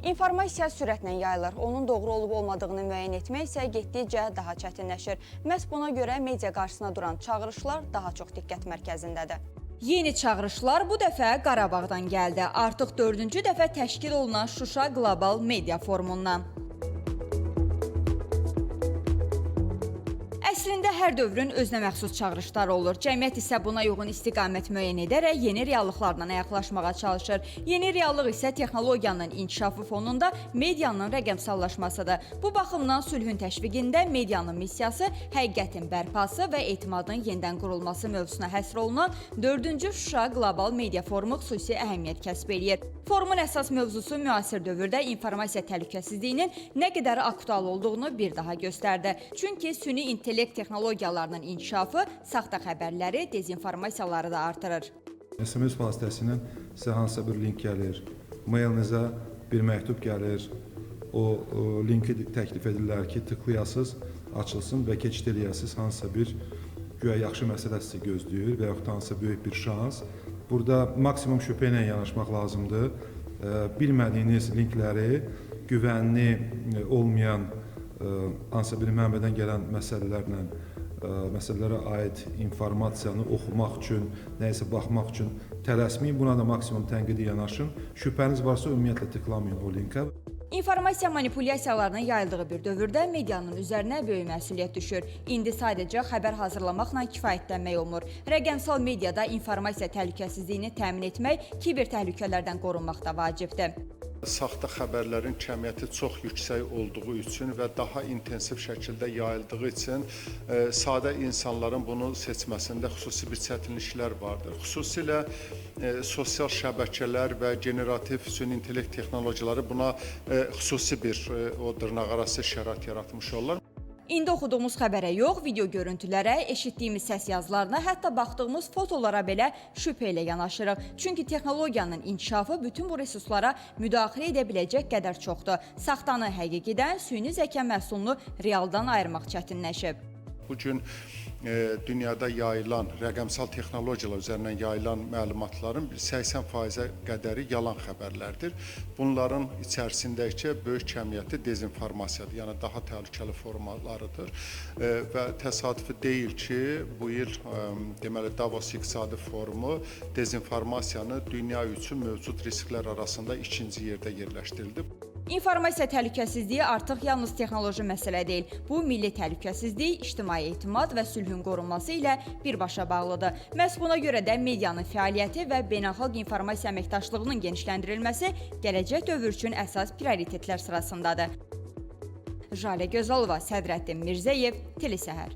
İnformasiya sürətlə yayılır. Onun doğru olub-olmadığını müəyyən etmək isə getdikcə daha çətinləşir. Məhz buna görə media qarşısına duran çağırışlar daha çox diqqət mərkəzindədir. Yeni çağırışlar bu dəfə Qarabağdan gəldi. Artıq 4-cü dəfə təşkil olunan Şuşa Qlobal Media Forumundan. Əslində hər dövrün özünə məxsus çağırışları olur. Cəmiyyət isə buna uyğun istiqamət müəyyən edərək yeni reallıqlarla ayaqlaşmağa çalışır. Yeni reallıq isə texnologiyanın inkişafı fonunda medianın rəqəmsallaşmasıdır. Bu baxımdan sülhün təşviqində medianın missiyası həqiqətin bərpası və etimadın yenidən qurulması mövzusuna həsr olunan 4-cü Şuşa Qlobal Media Forumu xüsusi əhəmiyyət kəsb eləyir. Forumun əsas mövzusu müasir dövrdə informasiya təhlükəsizliyinin nə qədər aktual olduğunu bir daha göstərdi. Çünki süni intellekt texnologiyalarının inkişafı saxta xəbərləri, dezinformasiyaları da artırır. SMS vasitəsilə sizə hansısa bir link gəlir, mailinizə bir məktub gəlir, o linki təklif edirlər ki, tıklayasınız, açılsın və keçid eləyəsiniz hansısa bir güya yaxşı məsələ sizi gözləyir və yaxud hansısa böyük bir şans. Burada maksimum şübhə ilə yanaşmaq lazımdır. Bilmədiyiniz linkləri güvənli olmayan hansısa bir mənbədən gələn məsələlərə aid informasiyanı oxumaq üçün, nəyəsə baxmaq üçün tələsməyin. Buna da maksimum tənqidi yanaşın. Şübhəniz varsa ümumiyyətlə tıklamayın o linkə. İnformasiya manipulyasiyalarının yayıldığı bir dövrdə medianın üzərinə böyük məsuliyyət düşür. İndi sadəcə xəbər hazırlamaqla kifayətlənmək olmur. Rəqəmsal mediada informasiya təhlükəsizliyini təmin etmək, kiber təhlükələrdən qorunmaq da vacibdir. Saxta xəbərlərin kəmiyyəti çox yüksək olduğu üçün və daha intensiv şəkildə yayıldığı üçün sadə insanların bunu seçməsində xüsusi bir çətinliklər vardır. Xüsusilə sosial şəbəkələr və generativ süni intellekt texnologiyaları buna xüsusi bir dırnaqarası şərait yaratmış olurlar. İndi oxuduğumuz xəbərə yox, video görüntülərə, eşitdiyimiz səs yazılarına, hətta baxdığımız fotolara belə şübhə ilə yanaşırıq. Çünki texnologiyanın inkişafı bütün bu resurslara müdaxilə edə biləcək qədər çoxdur. Saxtanı həqiqidən, süni zəka məhsulunu realdan ayırmaq çətinləşib. Bugün dünyada yayılan, rəqəmsal texnologiyalar üzərindən yayılan məlumatların 80%-ə qədəri yalan xəbərlərdir. Bunların içərisindəki böyük kəmiyyəti dezinformasiyadır, yəni daha təhlükəli formalarıdır. Və təsadüfi deyil ki, bu il deməli Davos İqtisadi Forumu dezinformasiyanı dünya üçün mövcud risklər arasında 2-ci yerdə yerləşdirildi. İnformasiya təhlükəsizliyi artıq yalnız texnoloji məsələ deyil. Bu, milli təhlükəsizlik, ictimai etimad və sülhün qorunması ilə birbaşa bağlıdır. Məhz buna görə də medianın fəaliyyəti və beynəlxalq informasiya əməkdaşlığının genişləndirilməsi gələcək dövr üçün əsas prioritetlər sırasındadır. Jalə Gözalova, Sədrəddin Mirzəyev, Telesəhər.